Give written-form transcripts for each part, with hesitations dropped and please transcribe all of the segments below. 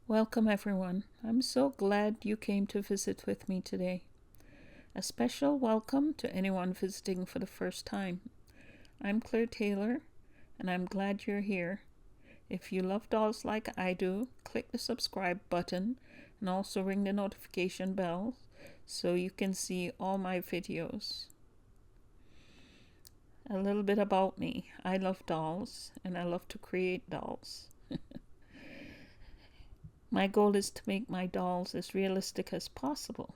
Welcome, everyone. I'm so glad you came to visit with me today. A special welcome to anyone visiting for the first time. I'm Claire Taylor, and I'm glad you're here. If you love dolls like I do, click the subscribe button and also ring the notification bell so you can see all my videos. A little bit about me. I love dolls, and I love to create dolls. My goal is to make my dolls as realistic as possible.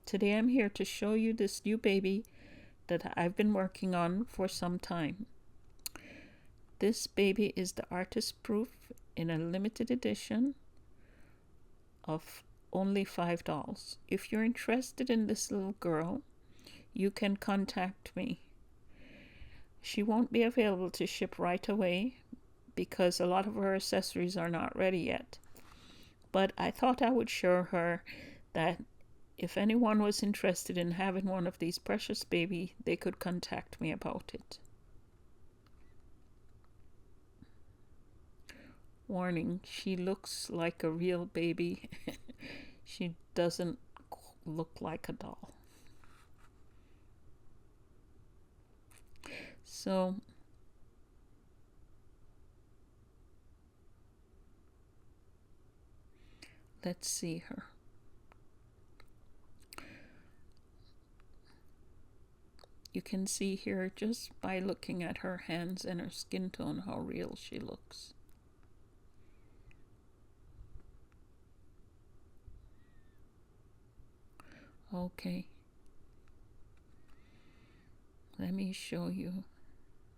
Today I'm here to show you this new baby that I've been working on for some time. This baby is the artist proof in a limited edition of only 5 dolls. If you're interested in this little girl, you can contact me. She won't be available to ship right away because a lot of her accessories are not ready yet. But I thought I would show her that if anyone was interested in having one of these precious baby, they could contact me about it. Warning, she looks like a real baby. She doesn't look like a doll. So let's see her. You can see here just by looking at her hands and her skin tone how real she looks. Okay. Let me show you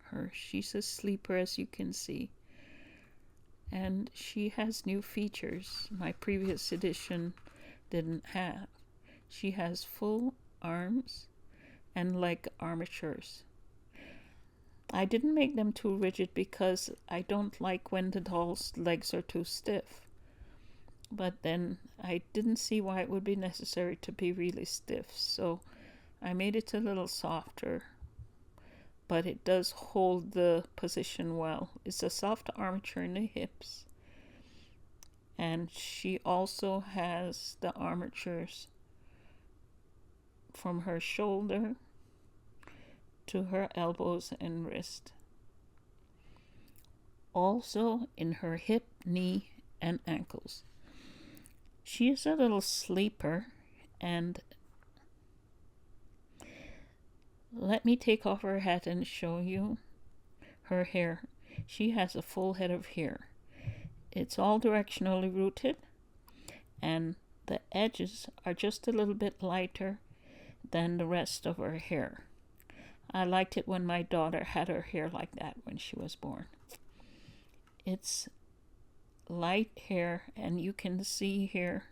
her. She's a sleeper, as you can see. And she has new features my previous edition didn't have. She has full arms and leg armatures. I didn't make them too rigid because I don't like when the doll's legs are too stiff. But then I didn't see why it would be necessary to be really stiff, so I made it a little softer. But it does hold the position well. It's a soft armature in the hips. And she also has the armatures from her shoulder to her elbows and wrist. Also in her hip, knee, and ankles. She is a little sleeper, and let me take off her hat and show you her hair. She has a full head of hair. It's all directionally rooted, and the edges are just a little bit lighter than the rest of her hair. I liked it when my daughter had her hair like that when she was born. It's light hair, and you can see here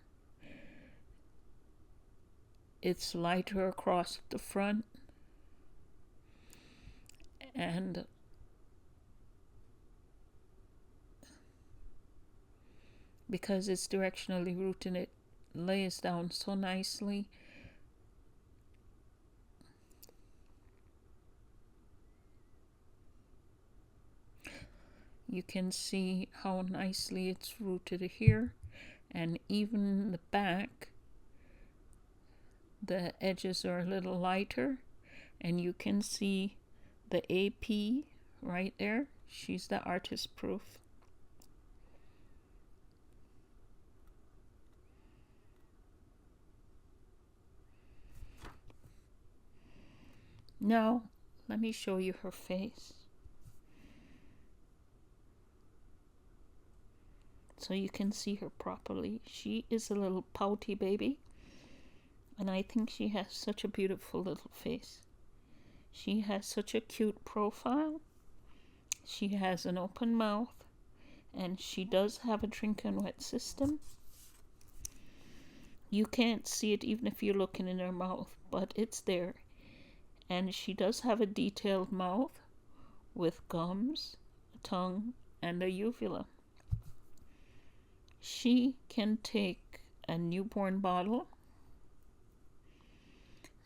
it's lighter across the front, and because it's directionally rooted, it lays down so nicely. You can see how nicely it's rooted here, and even the back, the edges are a little lighter, and you can see the AP right there. She's the artist proof. Now, let me show you her face. So you can see her properly. She is a little pouty baby, and I think she has such a beautiful little face. She has such a cute profile. She has an open mouth, and she does have a drink and wet system. You can't see it even if you're looking in her mouth, but it's there. And she does have a detailed mouth with gums, a tongue, and a uvula. She can take a newborn bottle.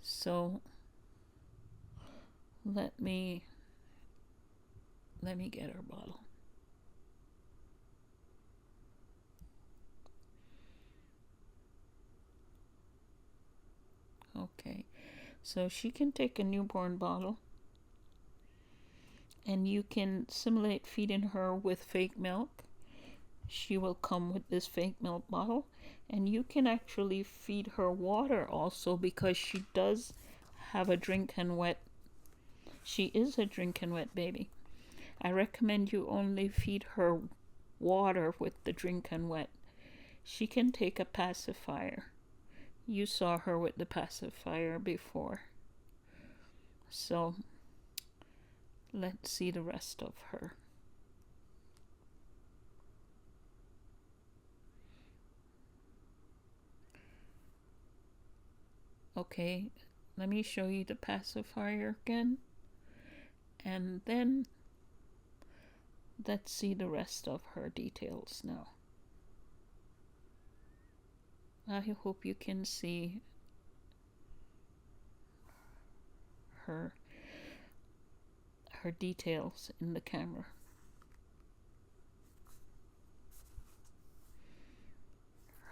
So let me get her bottle. So she can take a newborn bottle and you can simulate feeding her with fake milk. She will come with this fake milk bottle, and you can actually feed her water also, because she does have a drink and wet. She is a drink and wet baby. I recommend you only feed her water with the drink and wet. She can take a pacifier. You saw her with the pacifier before. So let's see the rest of her. Okay, let me show you the pacifier again. And then let's see the rest of her details now. I hope you can see her details in the camera.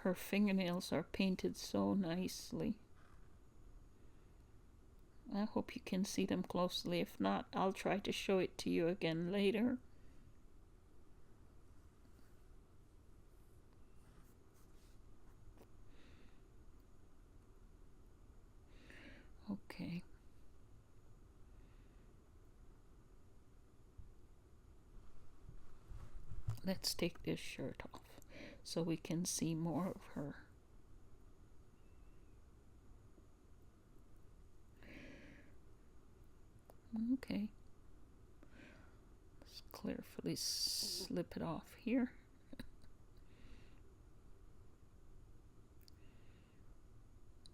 Her fingernails are painted so nicely. I hope you can see them closely. If not, I'll try to show it to you again later. Okay. Let's take this shirt off so we can see more of her. Okay. Let's carefully slip it off here.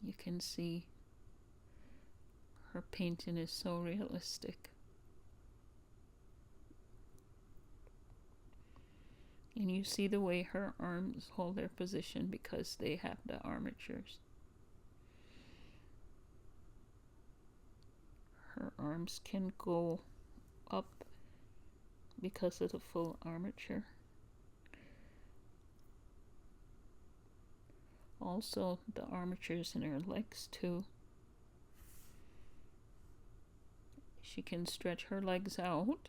You can see her painting is so realistic. And you see the way her arms hold their position because they have the armatures. Her arms can go up because of the full armature. Also, the armatures in her legs too. She can stretch her legs out.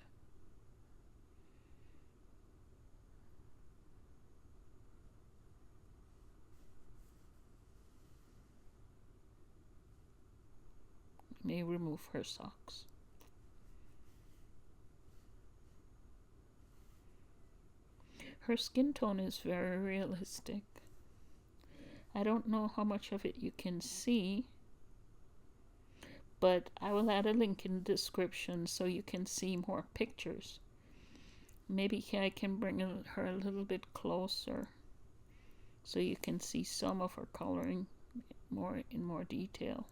May remove her socks. Her skin tone is very realistic. I don't know how much of it you can see, but I will add a link in the description so you can see more pictures. Maybe I can bring her a little bit closer so you can see some of her coloring in more detail.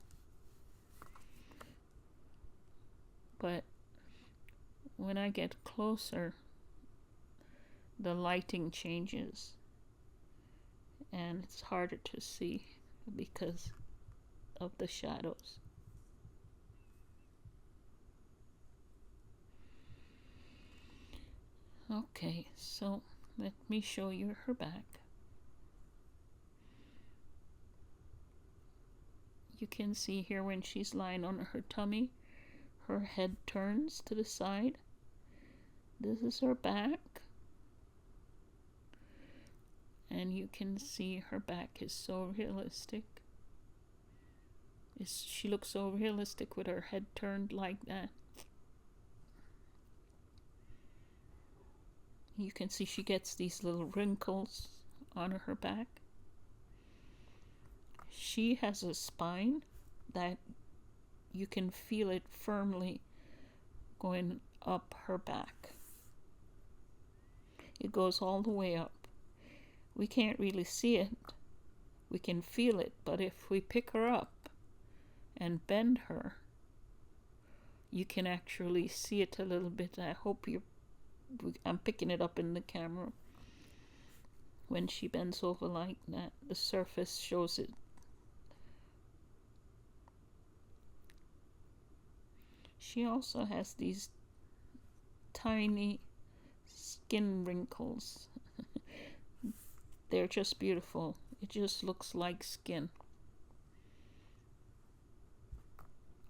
But when I get closer, the lighting changes and it's harder to see because of the shadows. Okay, so let me show you her back. You can see here when she's lying on her tummy, her head turns to the side. This is her back. And you can see her back is so realistic. She looks so realistic with her head turned like that. You can see she gets these little wrinkles on her back. She has a spine that you can feel it firmly going up her back. It goes all the way up. We can't really see it. We can feel it, but if we pick her up and bend her, you can actually see it a little bit. I hope I'm picking it up in the camera. When she bends over like that, the surface shows it. She also has these tiny skin wrinkles. They're just beautiful. It just looks like skin.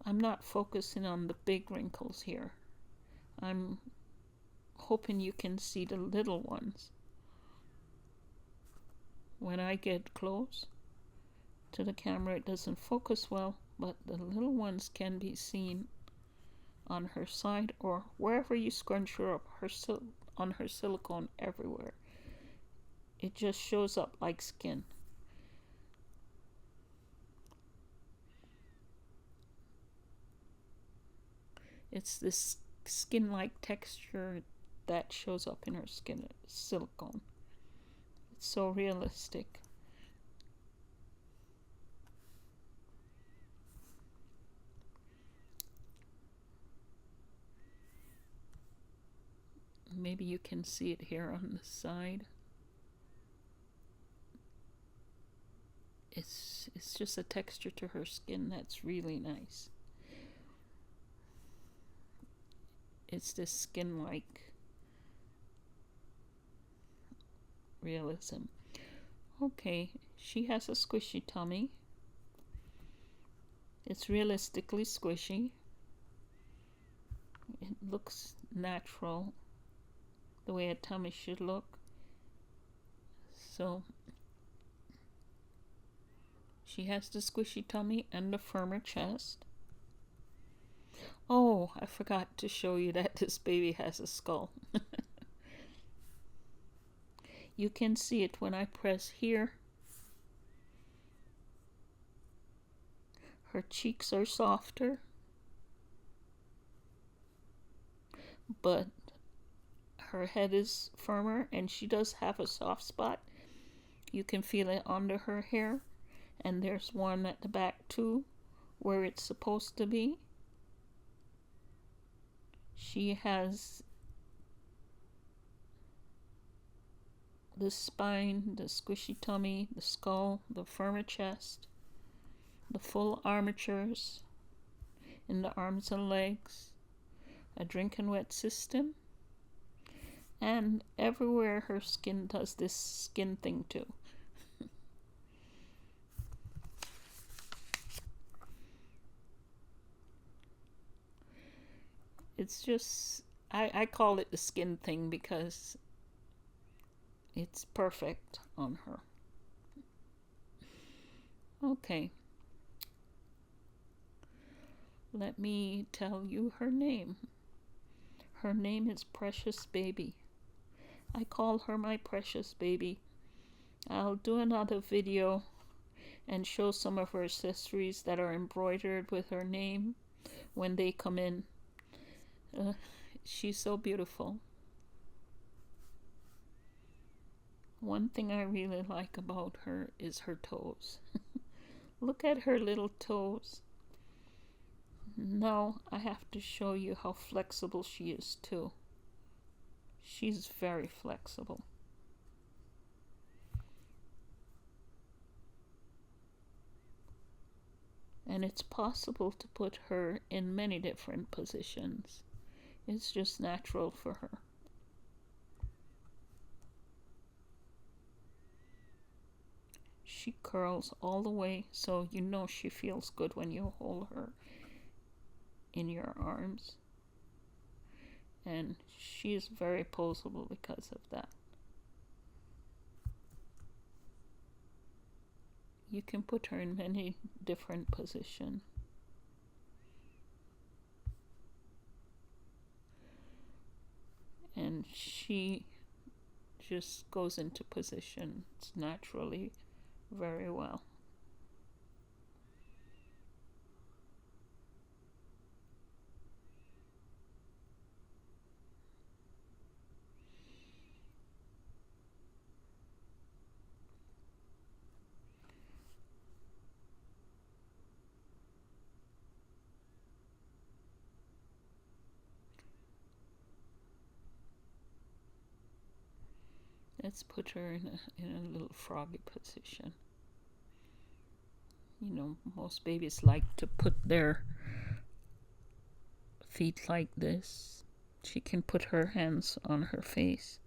I'm not focusing on the big wrinkles here. I'm hoping you can see the little ones. When I get close to the camera, it doesn't focus well, but the little ones can be seen on her side or wherever you scrunch her up, on her silicone, everywhere. It just shows up like skin. It's this skin-like texture that shows up in her skin, silicone. It's so realistic. Maybe you can see it here on the side. It's just a texture to her skin that's really nice. It's this skin-like realism. Okay, she has a squishy tummy. It's realistically squishy. It looks natural, the way a tummy should look. So she has the squishy tummy and the firmer chest. Oh, I forgot to show you that this baby has a skull. You can see it when I press here. Her cheeks are softer, but her head is firmer, and she does have a soft spot. You can feel it under her hair, and there's one at the back too, where it's supposed to be. She has the spine, the squishy tummy, the skull, the firmer chest, the full armatures in the arms and legs, a drink and wet system, and everywhere her skin does this skin thing too. It's just, I call it the skin thing because it's perfect on her. Okay. Let me tell you her name. Her name is Precious Baby. I call her my precious baby. I'll do another video and show some of her accessories that are embroidered with her name when they come in. She's so beautiful. One thing I really like about her is her toes. Look at her little toes. Now I have to show you how flexible she is too. She's very flexible. And it's possible to put her in many different positions. It's just natural for her. She curls all the way, so you know she feels good when you hold her in your arms. And she is very posable because of that. You can put her in many different positions. And she just goes into positions naturally very well. Let's put her in a little froggy position. You know, most babies like to put their feet like this. She can put her hands on her face.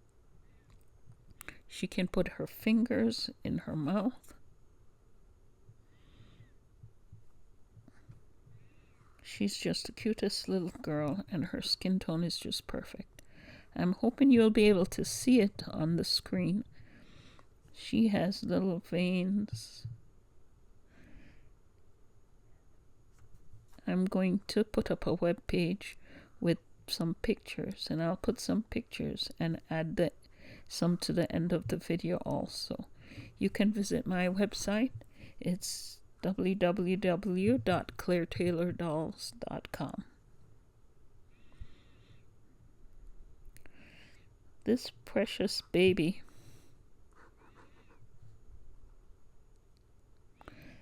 She can put her fingers in her mouth. She's just the cutest little girl, and her skin tone is just perfect. I'm hoping you'll be able to see it on the screen. She has little veins. I'm going to put up a web page with some pictures, and I'll put some pictures and add some to the end of the video also. You can visit my website. It's www.clairetaylordolls.com. This precious baby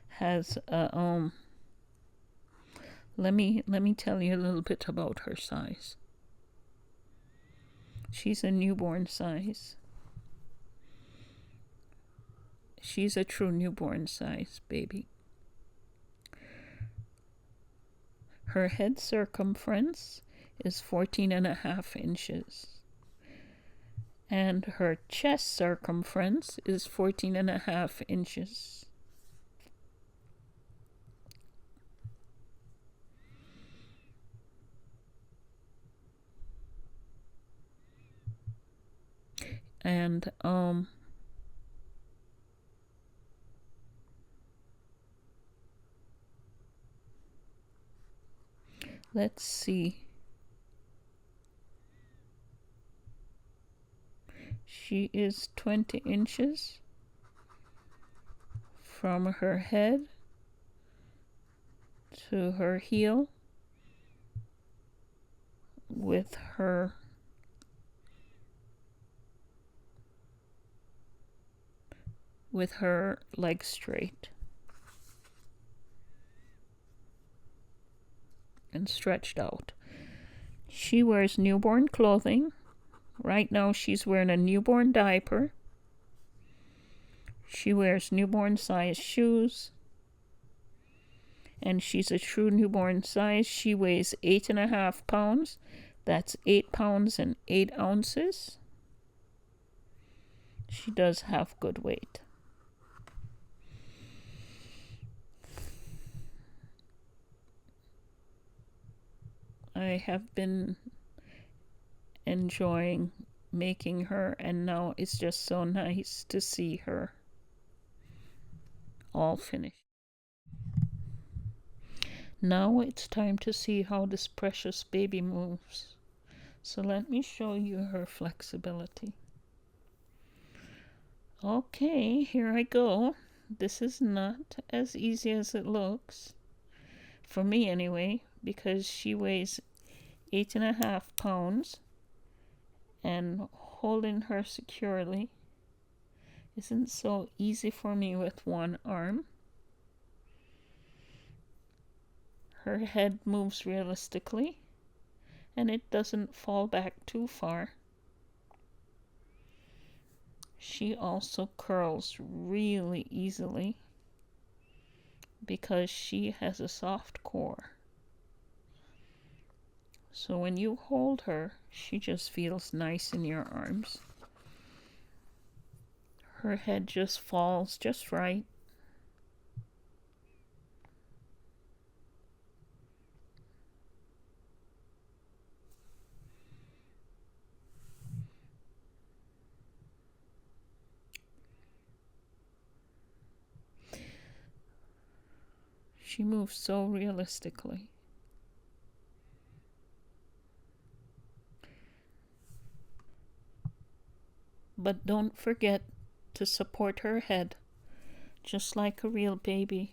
has a let me tell you a little bit about her size. She's a newborn size. She's a true newborn size baby. Her head circumference is 14.5 inches. And her chest circumference is 14.5 inches. And let's see. She is 20 inches from her head to her heel with her legs straight and stretched out. She wears newborn clothing. Right now she's wearing a newborn diaper. She wears newborn size shoes. And she's a true newborn size. She weighs 8.5 pounds. That's 8 pounds and 8 ounces. She does have good weight. I have been enjoying making her, and now it's just so nice to see her all finished. Now it's time to see how this precious baby moves. So let me show you her flexibility. Okay, here I go. This is not as easy as it looks. For me anyway, because she weighs 8.5 pounds, and holding her securely isn't so easy for me with one arm. Her head moves realistically, and it doesn't fall back too far. She also curls really easily because she has a soft core. So when you hold her, she just feels nice in your arms. Her head just falls just right. She moves so realistically. But don't forget to support her head, just like a real baby.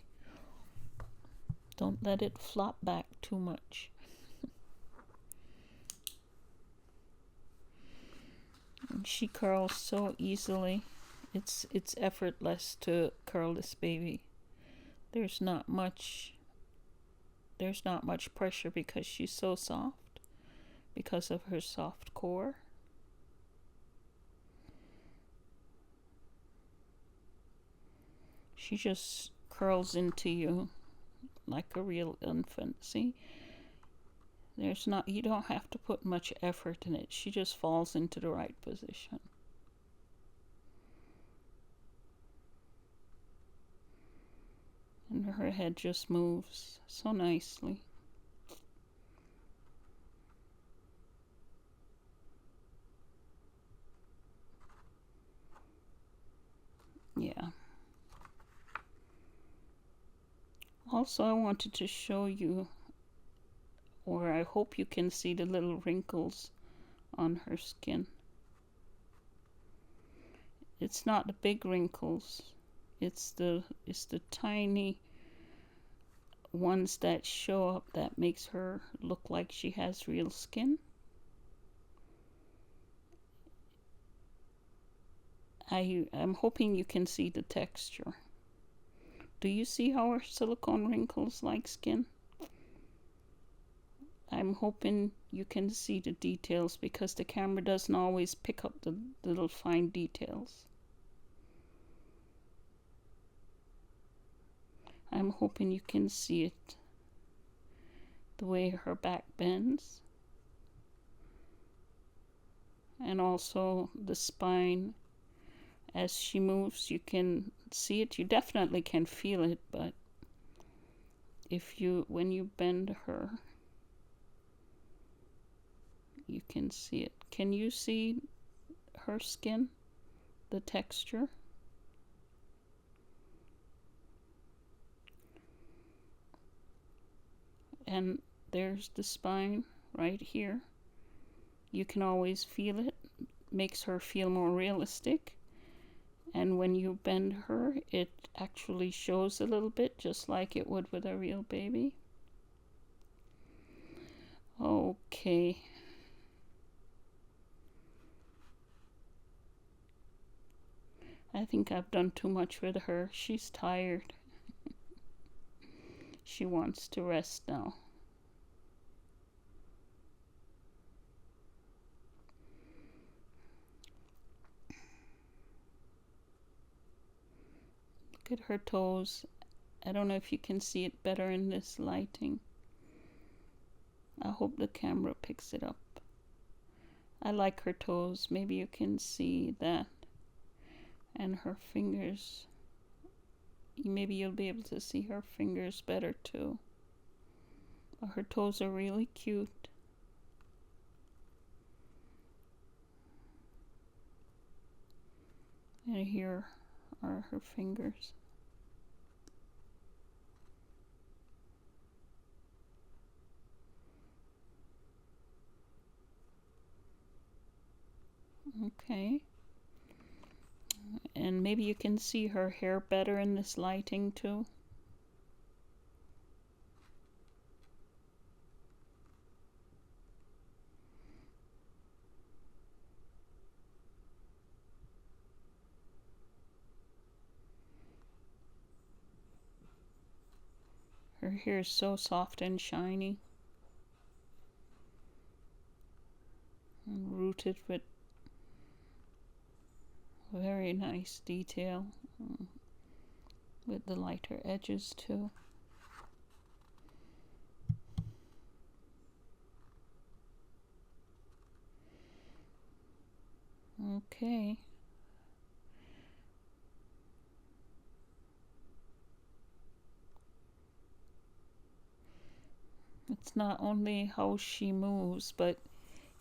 Don't let it flop back too much. And she curls so easily. It's effortless to curl this baby. There's not much pressure because she's so soft, because of her soft core. She just curls into you like a real infant. See? You don't have to put much effort in it. She just falls into the right position. And her head just moves so nicely. Also, I wanted to show you, or I hope you can see the little wrinkles on her skin. It's not the big wrinkles, it's the tiny ones that show up that makes her look like she has real skin. I'm hoping you can see the texture. Do you see how her silicone wrinkles like skin? I'm hoping you can see the details because the camera doesn't always pick up the little fine details. I'm hoping you can see it. The way her back bends. And also the spine. As she moves, you can see it. You definitely can feel it, but when you bend her, you can see it. Can you see her skin? The texture? And there's the spine right here. You can always feel it. Makes her feel more realistic. And when you bend her, it actually shows a little bit, just like it would with a real baby. Okay. I think I've done too much with her. She's tired. She wants to rest now. Look at her toes. I don't know if you can see it better in this lighting. I hope the camera picks it up. I like her toes. Maybe you can see that. And her fingers. Maybe you'll be able to see her fingers better too. But her toes are really cute. And here are her fingers. Okay. And maybe you can see her hair better in this lighting too. Her hair is so soft and shiny. And rooted with very nice detail. With the lighter edges too. Okay. It's not only how she moves, but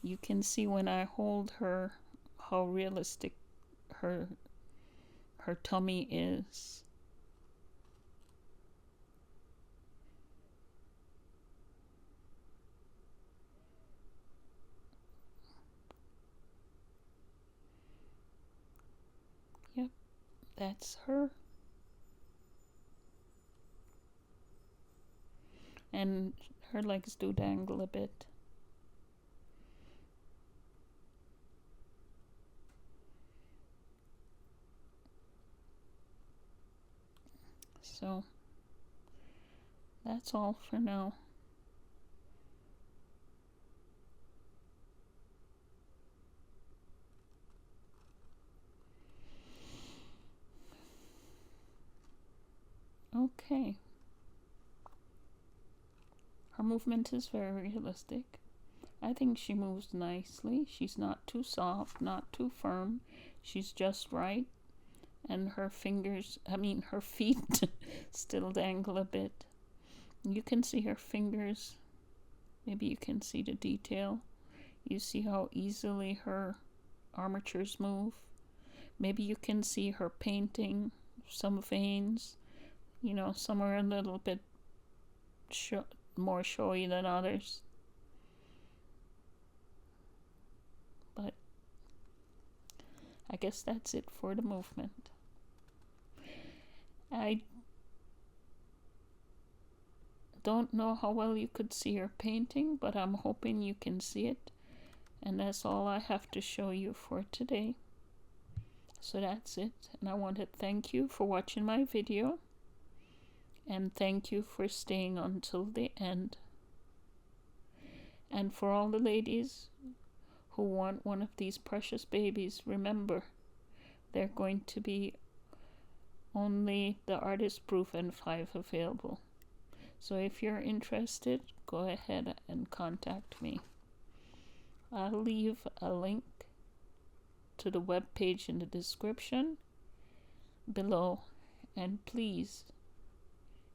you can see when I hold her how realistic her tummy is. Yep, that's her. And her legs do dangle a bit. So that's all for now. Okay. Her movement is very realistic. I think she moves nicely. She's not too soft, not too firm. She's just right. And her her feet still dangle a bit. You can see her fingers. Maybe you can see the detail. You see how easily her armatures move. Maybe you can see her painting some veins. Some are a little bit more showy than others. But I guess that's it for the movement. I don't know how well you could see her painting, but I'm hoping you can see it. And that's all I have to show you for today. So that's it. And I want to thank you for watching my video. And thank you for staying until the end. And for all the ladies who want one of these precious babies, remember, they're going to be only the artist proof and 5 available. So if you're interested, go ahead and contact me. I'll leave a link to the web page in the description below, and please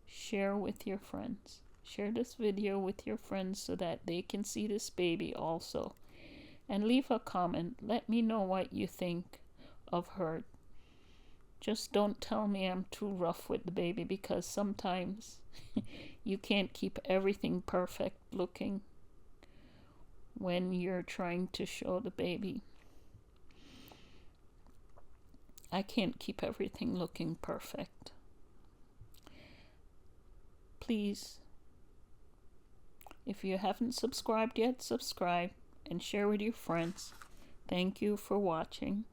share with your friends. Share this video with your friends so that they can see this baby also. And leave a comment. Let me know what you think of her. Just don't tell me I'm too rough with the baby, because sometimes you can't keep everything perfect looking when you're trying to show the baby. I can't keep everything looking perfect. Please, if you haven't subscribed yet, subscribe and share with your friends. Thank you for watching.